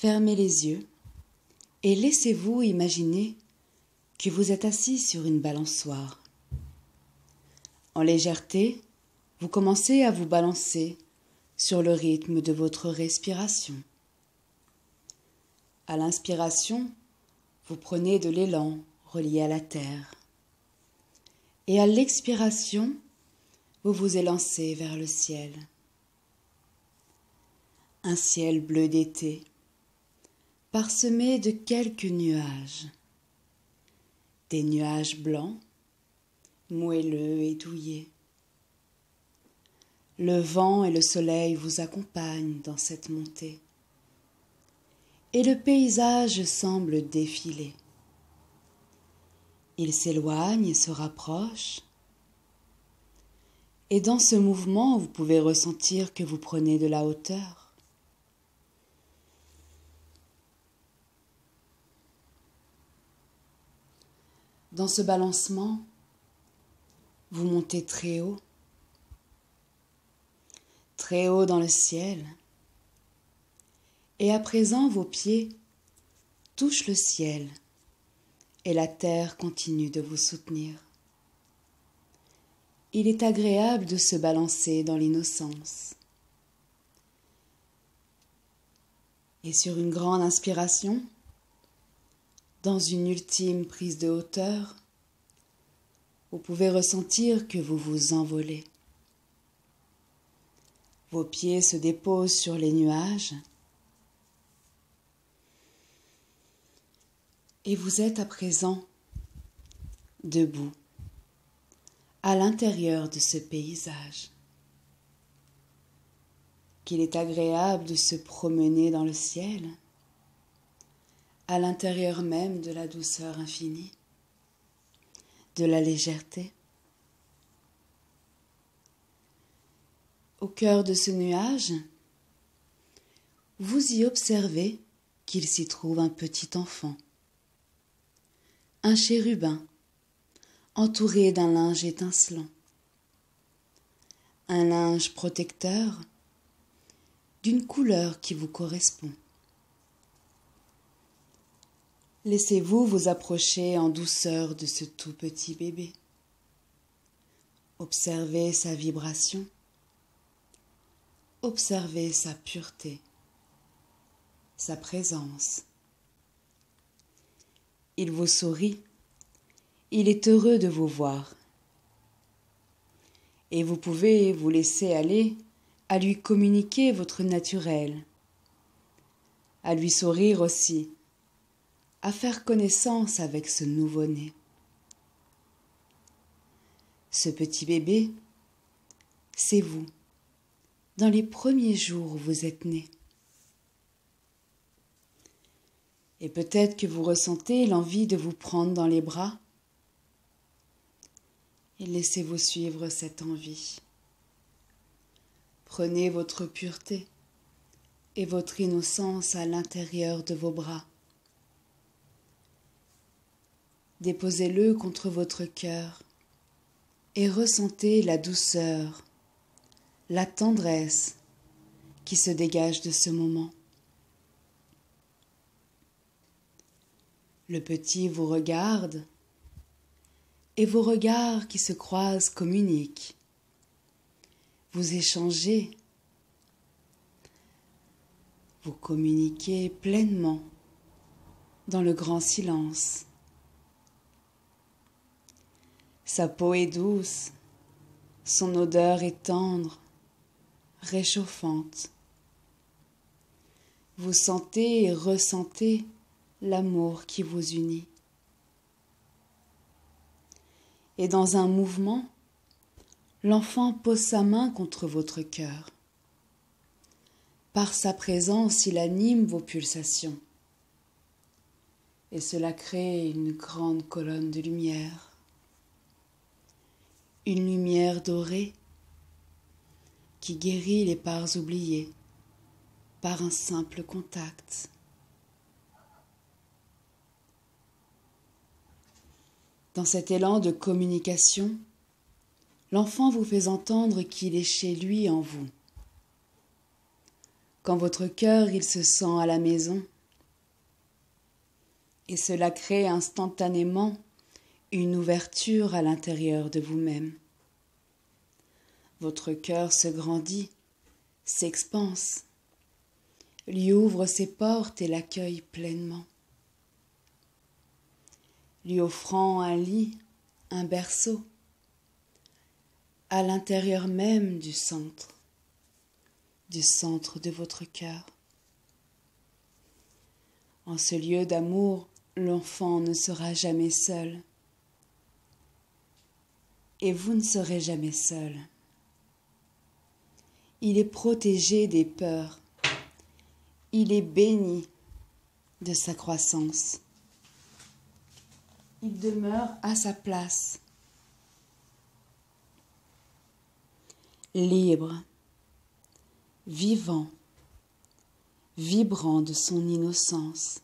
Fermez les yeux et laissez-vous imaginer que vous êtes assis sur une balançoire. En légèreté, vous commencez à vous balancer sur le rythme de votre respiration. À l'inspiration, vous prenez de l'élan relié à la terre. Et à l'expiration, vous vous élancez vers le ciel. Un ciel bleu d'été, parsemé de quelques nuages. Des nuages blancs, moelleux et douillets. Le vent et le soleil vous accompagnent dans cette montée. Et le paysage semble défiler. Il s'éloigne et se rapproche. Et dans ce mouvement, vous pouvez ressentir que vous prenez de la hauteur. Dans ce balancement, vous montez très haut dans le ciel. Et à présent, vos pieds touchent le ciel et la terre continue de vous soutenir. Il est agréable de se balancer dans l'innocence. Et sur une grande inspiration, dans une ultime prise de hauteur, vous pouvez ressentir que vous vous envolez. Vos pieds se déposent sur les nuages et vous êtes à présent debout à l'intérieur de ce paysage. Qu'il est agréable de se promener dans le ciel, à l'intérieur même de la douceur infinie, de la légèreté. Au cœur de ce nuage, vous y observez qu'il s'y trouve un petit enfant, un chérubin, entouré d'un linge étincelant, un linge protecteur d'une couleur qui vous correspond. Laissez-vous vous approcher en douceur de ce tout petit bébé. Observez sa vibration. Observez sa pureté, sa présence. Il vous sourit, il est heureux de vous voir. Et vous pouvez vous laisser aller à lui communiquer votre naturel, à lui sourire aussi, à faire connaissance avec ce nouveau-né. Ce petit bébé, c'est vous. Dans les premiers jours où vous êtes né. Et peut-être que vous ressentez l'envie de vous prendre dans les bras. Et laissez-vous suivre cette envie. Prenez votre pureté et votre innocence à l'intérieur de vos bras. Déposez-le contre votre cœur et ressentez la douceur, la tendresse qui se dégage de ce moment. Le petit vous regarde et vos regards qui se croisent communiquent. Vous échangez, vous communiquez pleinement dans le grand silence. Sa peau est douce, son odeur est tendre, réchauffante. Vous sentez et ressentez l'amour qui vous unit. Et dans un mouvement, l'enfant pose sa main contre votre cœur. Par sa présence, il anime vos pulsations. Et cela crée une grande colonne de lumière. Une lumière dorée qui guérit les parts oubliées par un simple contact. Dans cet élan de communication, l'enfant vous fait entendre qu'il est chez lui en vous. quand votre cœur il se sent à la maison. Et cela crée instantanément une ouverture à l'intérieur de vous-même. Votre cœur se grandit, s'expanse, lui ouvre ses portes et l'accueille pleinement, lui offrant un lit, un berceau, à l'intérieur même du centre de votre cœur. En ce lieu d'amour, l'enfant ne sera jamais seul. Et vous ne serez jamais seul. Il est protégé des peurs. Il est béni de sa croissance. Il demeure à sa place, libre, vivant, vibrant de son innocence.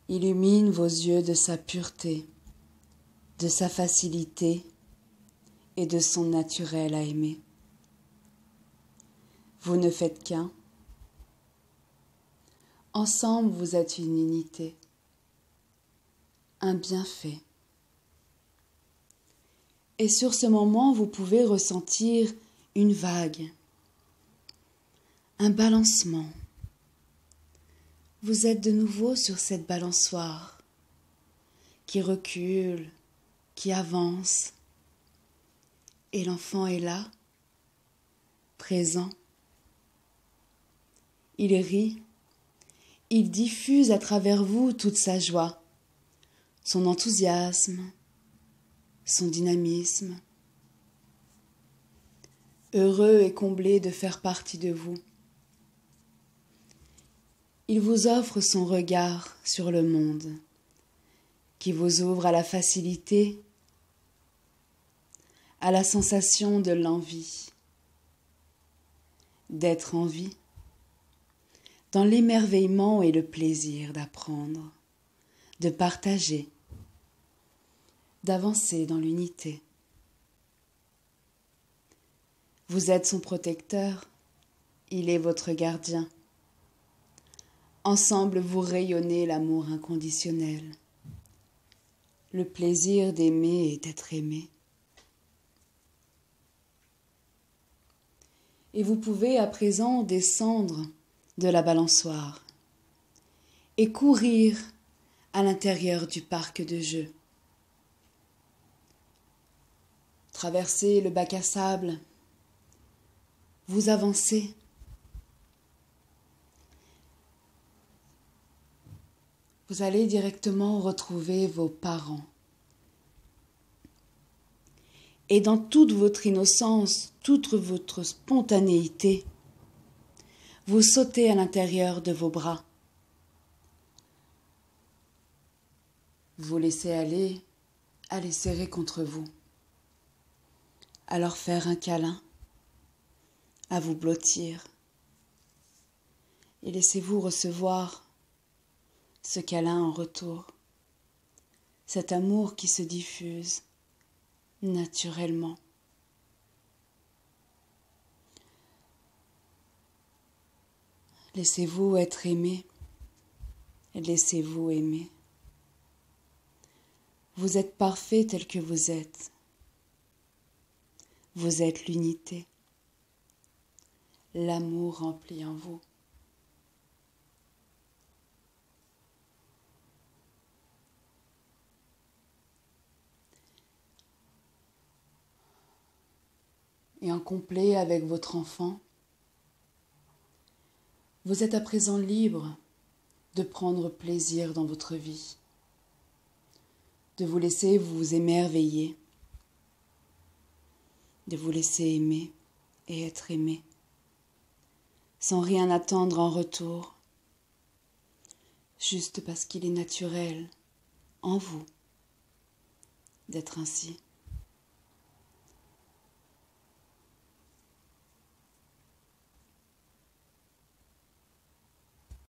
Illumine vos yeux de sa pureté, de sa facilité et de son naturel à aimer. Vous ne faites qu'un. Ensemble, vous êtes une unité, un bienfait. Et sur ce moment, vous pouvez ressentir une vague, un balancement. Vous êtes de nouveau sur cette balançoire qui recule, qui avance. Et l'enfant est là, présent. Il rit, il diffuse à travers vous toute sa joie, son enthousiasme, son dynamisme. Heureux et comblé de faire partie de vous. Il vous offre son regard sur le monde, qui vous ouvre à la facilité, à la sensation de l'envie, d'être en vie, dans l'émerveillement et le plaisir d'apprendre, de partager, d'avancer dans l'unité. Vous êtes son protecteur, il est votre gardien. Ensemble, vous rayonnez l'amour inconditionnel, le plaisir d'aimer et d'être aimé. Et vous pouvez à présent descendre de la balançoire et courir à l'intérieur du parc de jeux. Traverser le bac à sable, vous avancez. Vous allez directement retrouver vos parents. Et dans toute votre innocence, toute votre spontanéité, vous sautez à l'intérieur de vos bras. Vous laissez aller, à les serrer contre vous, à leur faire un câlin, à vous blottir. Et laissez-vous recevoir ce câlin en retour, cet amour qui se diffuse naturellement. Laissez-vous être aimé et laissez-vous aimer. Vous êtes parfait tel que vous êtes. Vous êtes l'unité, l'amour rempli en vous. Et en complet avec votre enfant, vous êtes à présent libre de prendre plaisir dans votre vie, de vous laisser vous émerveiller, de vous laisser aimer et être aimé, sans rien attendre en retour, juste parce qu'il est naturel en vous d'être ainsi.